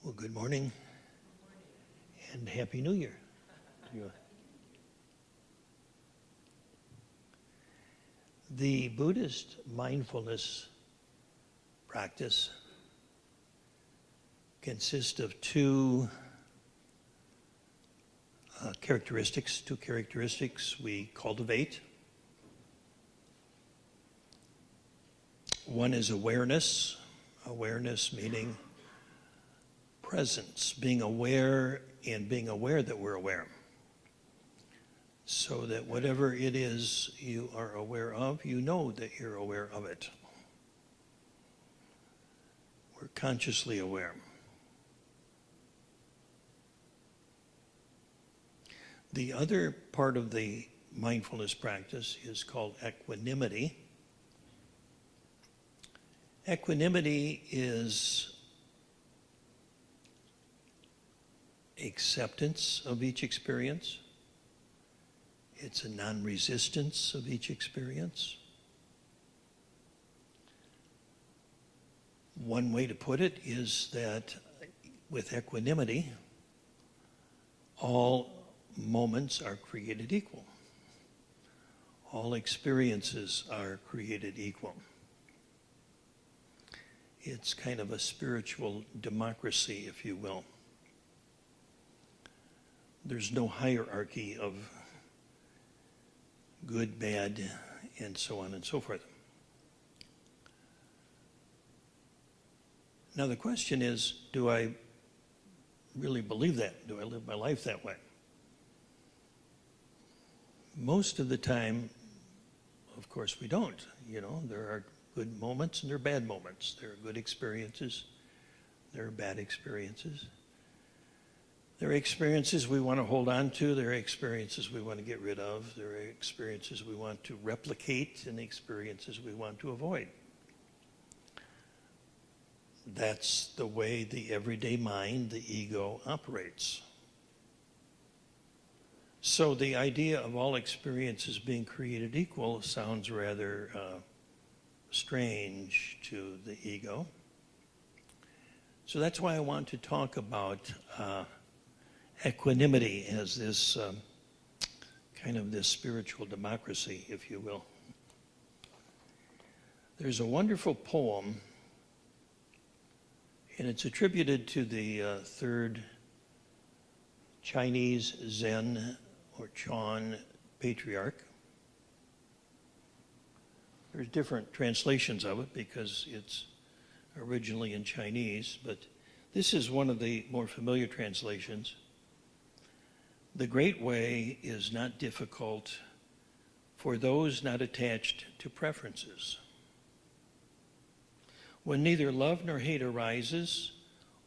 Well, good morning and Happy New Year to you. The Buddhist mindfulness practice consists of two characteristics we cultivate. One is awareness meaning presence, being aware and being aware that we're aware. So that whatever it is you are aware of, you know that you're aware of it. We're consciously aware. The other part of the mindfulness practice is called equanimity. Equanimity is acceptance of each experience. It's a non-resistance of each experience. One way to put it is that with equanimity, all moments are created equal. All experiences are created equal. It's kind of a spiritual democracy, if you will. There's no hierarchy of good, bad, and so on and so forth. Now the question is, do I really believe that? Do I live my life that way? Most of the time, of course, we don't. You know, there are good moments and there are bad moments. There are good experiences, there are bad experiences. There are experiences we want to hold on to. There are experiences we want to get rid of. There are experiences we want to replicate and experiences we want to avoid. That's the way the everyday mind, the ego, operates. So the idea of all experiences being created equal sounds rather strange to the ego. So that's why I want to talk about equanimity as this kind of this spiritual democracy, if you will. There's a wonderful poem, and it's attributed to the third Chinese Zen or Chan patriarch. There's different translations of it because it's originally in Chinese, but this is one of the more familiar translations. The great way is not difficult for those not attached to preferences. When neither love nor hate arises,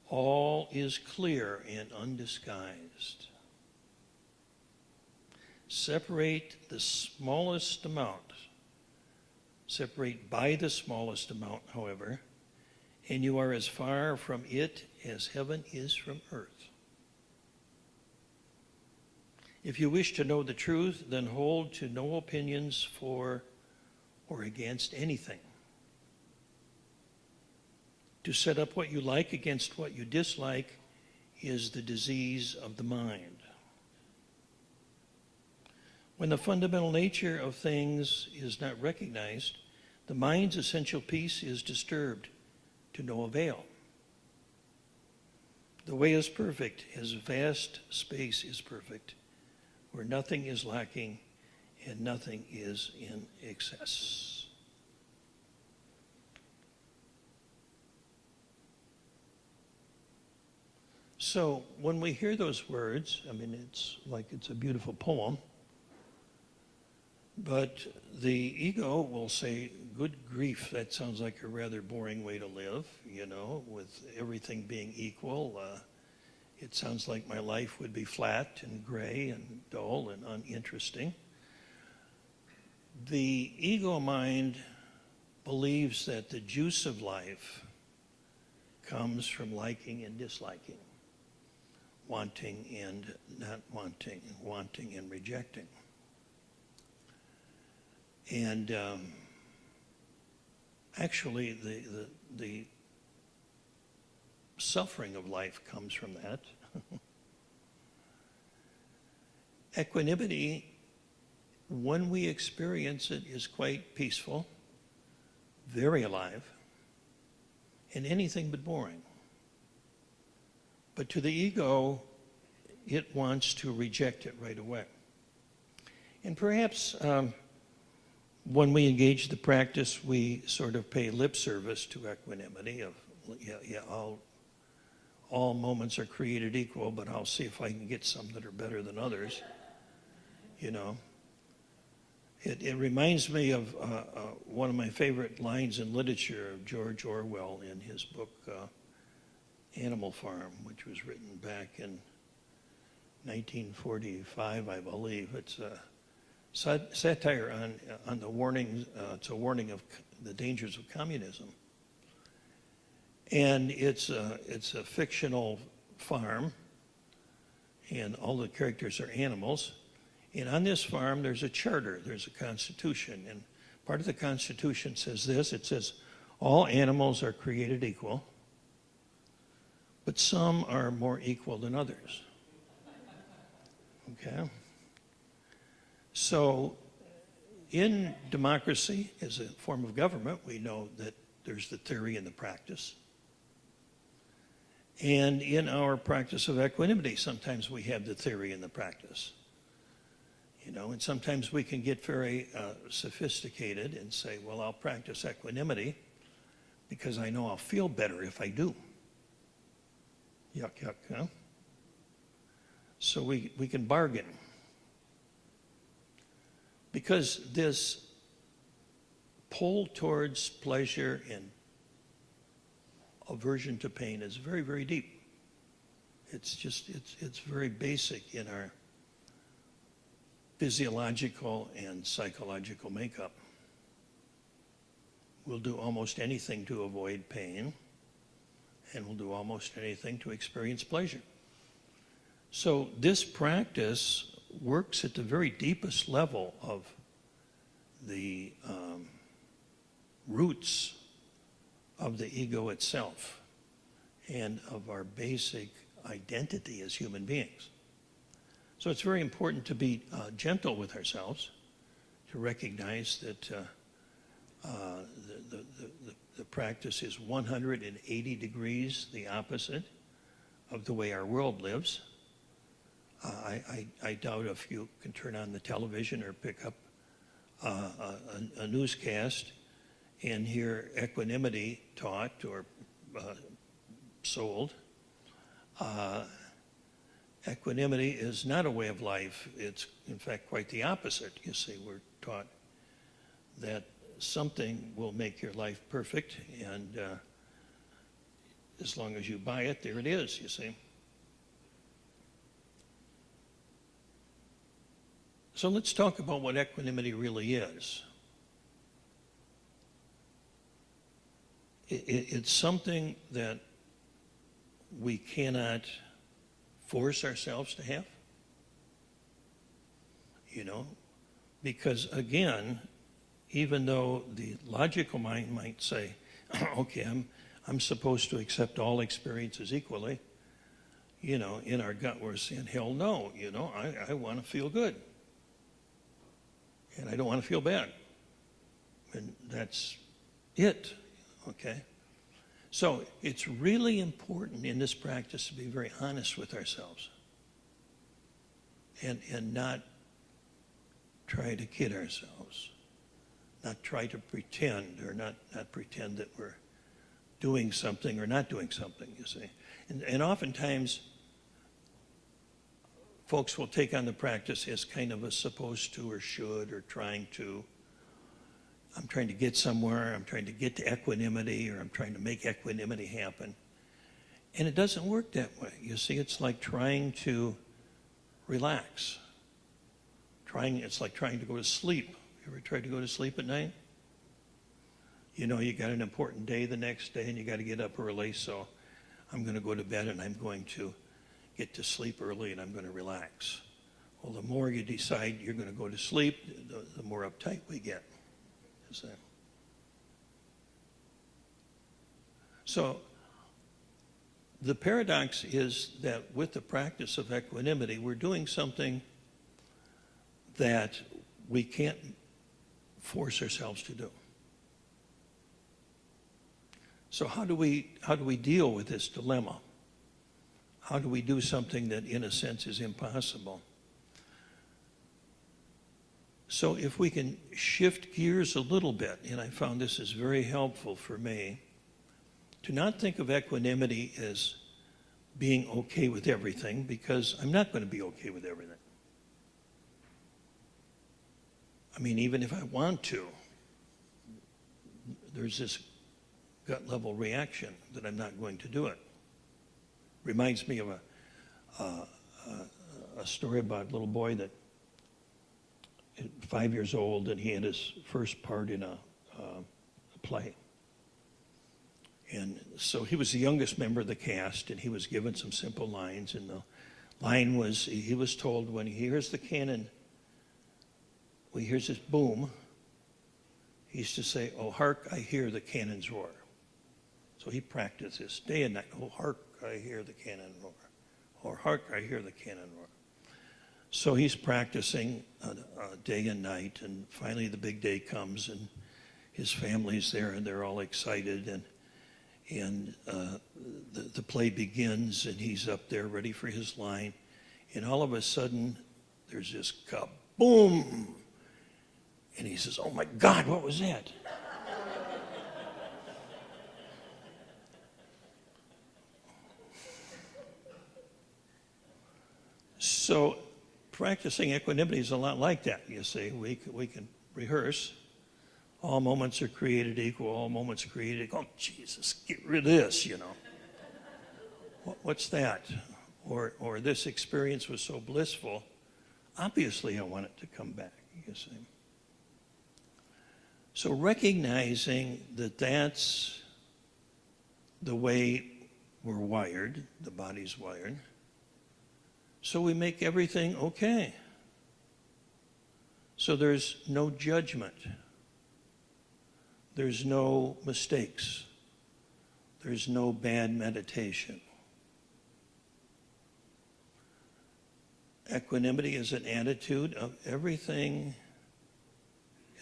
all is clear and undisguised. Separate by the smallest amount, however, and you are as far from it as heaven is from earth. If you wish to know the truth, then hold to no opinions for or against anything. To set up what you like against what you dislike is the disease of the mind. When the fundamental nature of things is not recognized, the mind's essential peace is disturbed to no avail. The way is perfect, as vast space is perfect, where nothing is lacking and nothing is in excess. So when we hear those words, I mean, it's like it's a beautiful poem, but the ego will say, good grief, that sounds like a rather boring way to live, you know, with everything being equal. It sounds like my life would be flat and gray and dull and uninteresting. The ego mind believes that the juice of life comes from liking and disliking, wanting and not wanting, wanting and rejecting. And actually, the suffering of life comes from that. Equanimity, when we experience it, is quite peaceful, very alive, and anything but boring. But to the ego, it wants to reject it right away. And perhaps when we engage the practice, we sort of pay lip service to equanimity of, all moments are created equal, but I'll see if I can get some that are better than others. You know, it reminds me of one of my favorite lines in literature of George Orwell in his book Animal Farm, which was written back in 1945, I believe. It's a satire on the warnings. It's a warning of the dangers of communism, and it's a fictional farm, and all the characters are animals. And on this farm, there's a charter, there's a constitution, and part of the constitution says this. It says, all animals are created equal, but some are more equal than others. Okay? So in democracy, as a form of government, we know that there's the theory and the practice. And in our practice of equanimity, sometimes we have the theory and the practice. You know, and sometimes we can get very sophisticated and say, well, I'll practice equanimity because I know I'll feel better if I do. Yuck, yuck, huh? So we can bargain. Because this pull towards pleasure and aversion to pain is very, very deep. It's very basic in our physiological and psychological makeup. We'll do almost anything to avoid pain, and we'll do almost anything to experience pleasure. So this practice works at the very deepest level of the roots of the ego itself and of our basic identity as human beings. So it's very important to be gentle with ourselves, to recognize that the practice is 180 degrees the opposite of the way our world lives. I doubt if you can turn on the television or pick up a newscast and hear equanimity taught or sold. Equanimity is not a way of life. It's, in fact, quite the opposite. You see, we're taught that something will make your life perfect, and as long as you buy it, there it is, you see. So let's talk about what equanimity really is. It's something that we cannot force ourselves to have, you know, because again, even though the logical mind might say, okay, I'm supposed to accept all experiences equally, you know, in our gut we're saying, hell no, you know, I want to feel good. And I don't want to feel bad. And that's it, okay? So it's really important in this practice to be very honest with ourselves and not try to kid ourselves, not try to pretend or not pretend that we're doing something or not doing something, you see. And oftentimes, folks will take on the practice as kind of a supposed to or should or trying to. I'm trying to get somewhere, I'm trying to get to equanimity, or I'm trying to make equanimity happen. And it doesn't work that way. You see, it's like trying to relax. It's like trying to go to sleep. You ever tried to go to sleep at night? You know, you got an important day the next day and you got to get up early, so I'm going to go to bed and I'm going to get to sleep early and I'm going to relax. Well, the more you decide you're going to go to sleep, the more uptight we get. Is that? So the paradox is that with the practice of equanimity, we're doing something that we can't force ourselves to do. So how do we deal with this dilemma? How do we do something that in a sense is impossible? So if we can shift gears a little bit, and I found this is very helpful for me, to not think of equanimity as being okay with everything, because I'm not going to be okay with everything. I mean, even if I want to, there's this gut level reaction that I'm not going to do it. Reminds me of a story about a little boy that 5 years old, and he had his first part in a play. And so he was the youngest member of the cast, and he was given some simple lines, and the line was, he was told when he hears the cannon, when he hears this boom, he used to say, "Oh, hark, I hear the cannons roar." So he practiced this day and night. "Oh, hark, I hear the cannon roar." Or "hark, I hear the cannon roar." So he's practicing day and night, and finally the big day comes, and his family's there, and they're all excited, and the play begins, and he's up there ready for his line, and all of a sudden there's this kaboom, and he says, "Oh my God, what was that?" So practicing equanimity is a lot like that. You see, we can rehearse. All moments are created equal. All moments are created equal. Oh, Jesus, get rid of this, you know. What's that? Or this experience was so blissful. Obviously, I want it to come back, you see. So recognizing that that's the way we're wired, the body's wired, so we make everything okay. So there's no judgment. There's no mistakes. There's no bad meditation. Equanimity is an attitude of everything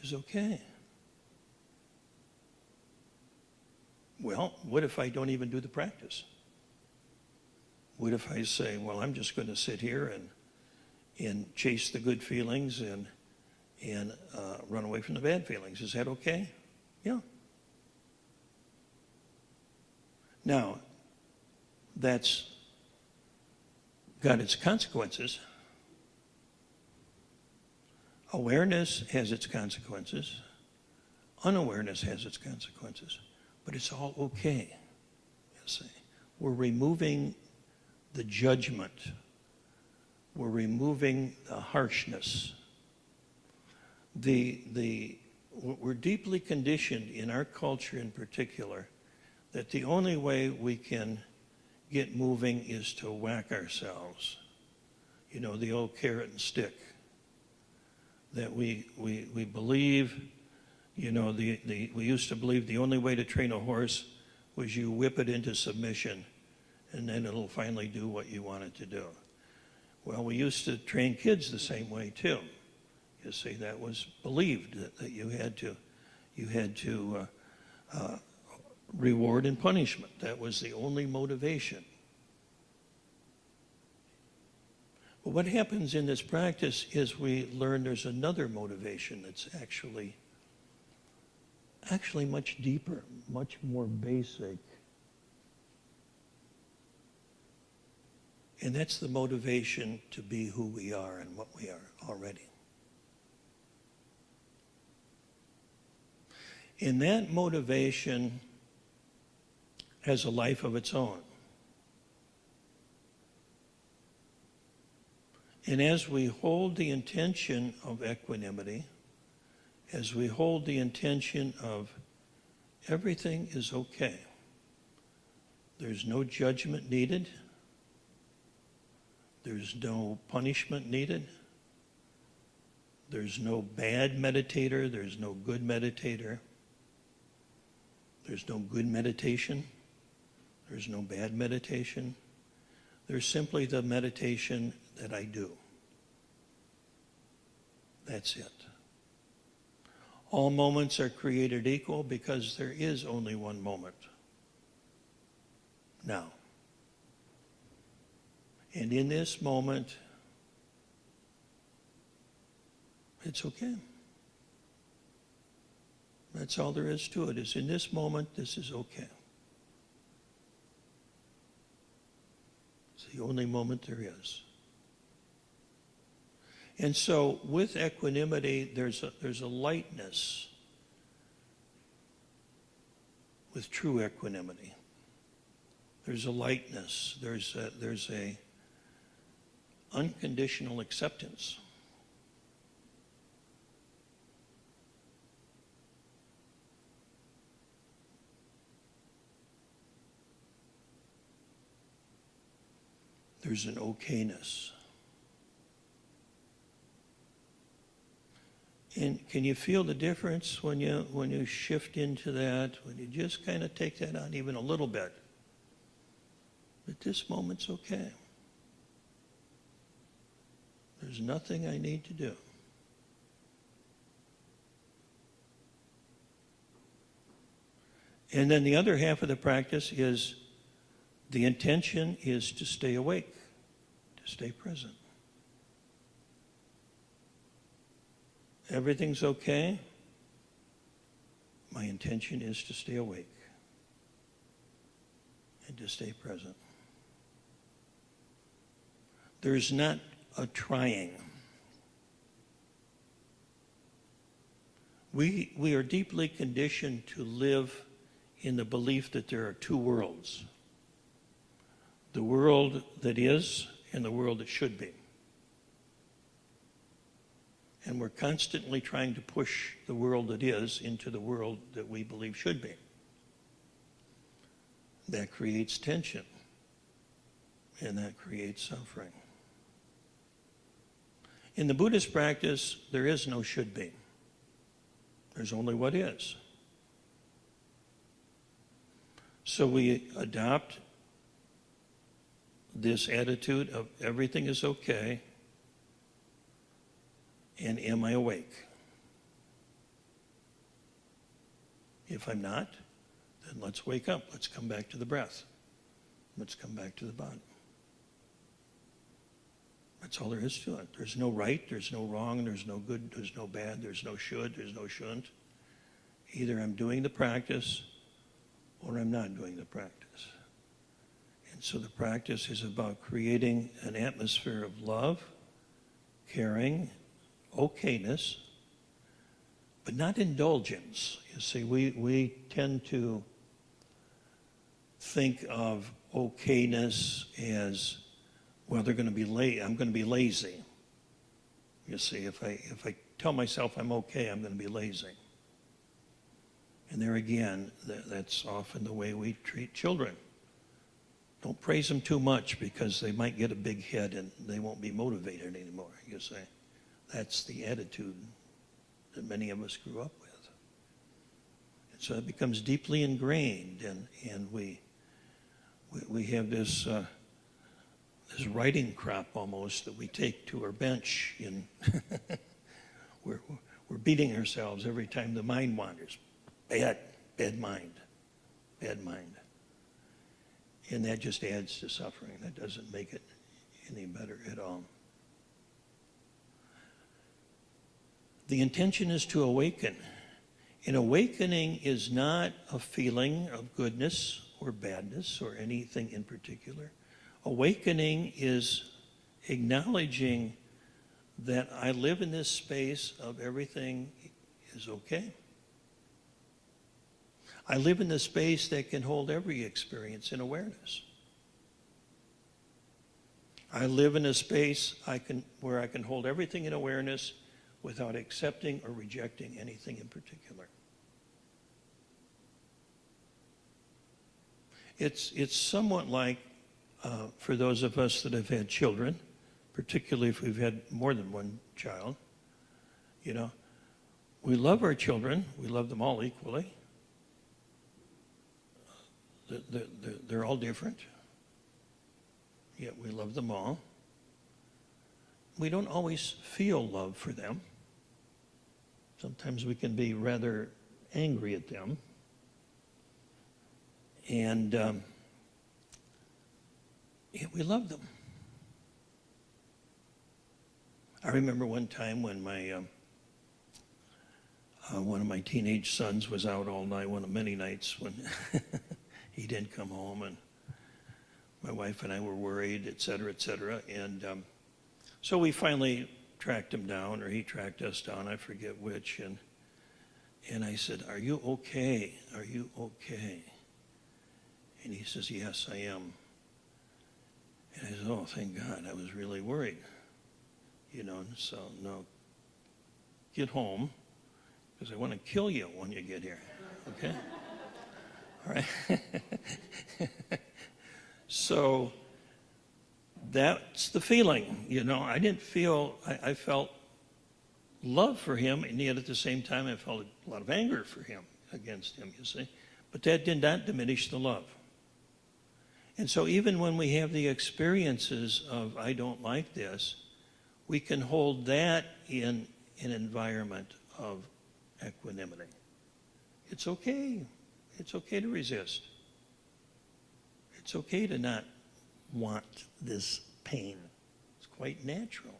is okay. Well, what if I don't even do the practice? What if I say, well, I'm just going to sit here and chase the good feelings and run away from the bad feelings? Is that okay? Yeah. Now, that's got its consequences. Awareness has its consequences. Unawareness has its consequences. But it's all okay. You see, we're removing the judgment. We're removing the harshness. We're deeply conditioned in our culture in particular that the only way we can get moving is to whack ourselves. You know, the old carrot and stick. That we believe, you know, we used to believe the only way to train a horse was you whip it into submission and then it'll finally do what you want it to do. Well, we used to train kids the same way too. You see, that was believed that you had to reward and punishment. That was the only motivation. But what happens in this practice is we learn there's another motivation that's actually much deeper, much more basic. And that's the motivation to be who we are and what we are already. And that motivation has a life of its own. And as we hold the intention of equanimity, as we hold the intention of everything is okay, there's no judgment needed, there's no punishment needed, there's no bad meditator, there's no good meditator, there's no good meditation, There's no bad meditation. There's simply the meditation that I do. That's it. All moments are created equal because there is only one moment. Now. And in this moment, it's okay. That's all there is to it, is in this moment, this is okay. It's the only moment there is. And so with equanimity, there's a lightness with true equanimity. There's a lightness. There's a unconditional acceptance. There's an okayness. And can you feel the difference when you shift into that, when you just kind of take that on even a little bit? But this moment's okay. There's nothing I need to do. And then the other half of the practice is the intention is to stay awake, to stay present. Everything's okay. My intention is to stay awake and to stay present. There's not a trying. We are deeply conditioned to live in the belief that there are two worlds. The world that is and the world that should be. And we're constantly trying to push the world that is into the world that we believe should be. That creates tension. And that creates suffering. In the Buddhist practice, there is no should be. There's only what is. So we adopt this attitude of everything is okay, and am I awake? If I'm not, then let's wake up. Let's come back to the breath. Let's come back to the body. That's all there is to it. There's no right, there's no wrong, there's no good, there's no bad, there's no should, there's no shouldn't. Either I'm doing the practice or I'm not doing the practice. And so the practice is about creating an atmosphere of love, caring, okayness, but not indulgence. You see, we tend to think of okayness as, well, they're going to be late. I'm going to be lazy. You see, if I tell myself I'm okay, I'm going to be lazy. And there again, that's often the way we treat children. Don't praise them too much because they might get a big head and they won't be motivated anymore, you see. That's the attitude that many of us grew up with. And so it becomes deeply ingrained, and we have this writing crop almost that we take to our bench. We're beating ourselves every time the mind wanders. Bad mind. And that just adds to suffering. That doesn't make it any better at all. The intention is to awaken. And awakening is not a feeling of goodness or badness or anything in particular. Awakening is acknowledging that I live in this space of everything is okay. I live in the space that can hold every experience in awareness. I live in a space where I can hold everything in awareness without accepting or rejecting anything in particular. It's somewhat like, for those of us that have had children, particularly if we've had more than one child, we love our children. We love them all equally. they're all different, yet we love them all. We don't always feel love for them. Sometimes we can be rather angry at them. And yet we love them. I remember one time when one of my teenage sons was out all night, one of many nights when he didn't come home, and my wife and I were worried, et cetera, and so we finally tracked him down, or he tracked us down, I forget which, and I said, "Are you okay? Are you okay?" And he says, "Yes, I am." And I said, "Oh, thank God, I was really worried." So, no, get home, because I want to kill you when you get here, okay? All right? So that's the feeling, I didn't feel, I felt love for him, and yet at the same time I felt a lot of anger for him, against him, you see. But that did not diminish the love. And so even when we have the experiences of, I don't like this, we can hold that in an environment of equanimity. It's okay. It's okay to resist. It's okay to not want this pain. It's quite natural.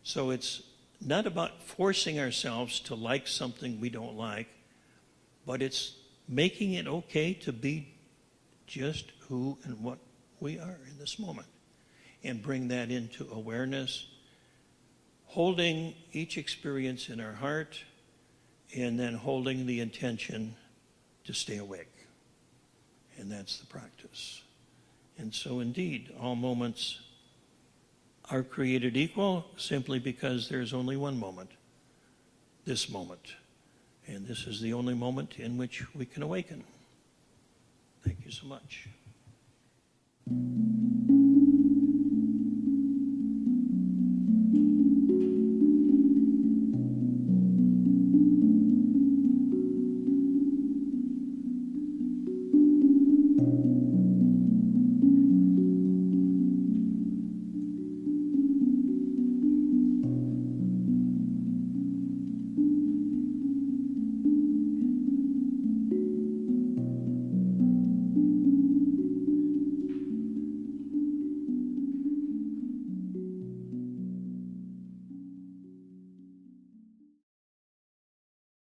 So it's not about forcing ourselves to like something we don't like, but it's making it okay to be just who and what we are in this moment, and bring that into awareness, holding each experience in our heart, and then holding the intention to stay awake. And that's the practice. And so indeed, all moments are created equal simply because there's only one moment, this moment. And this is the only moment in which we can awaken. Thank you so much.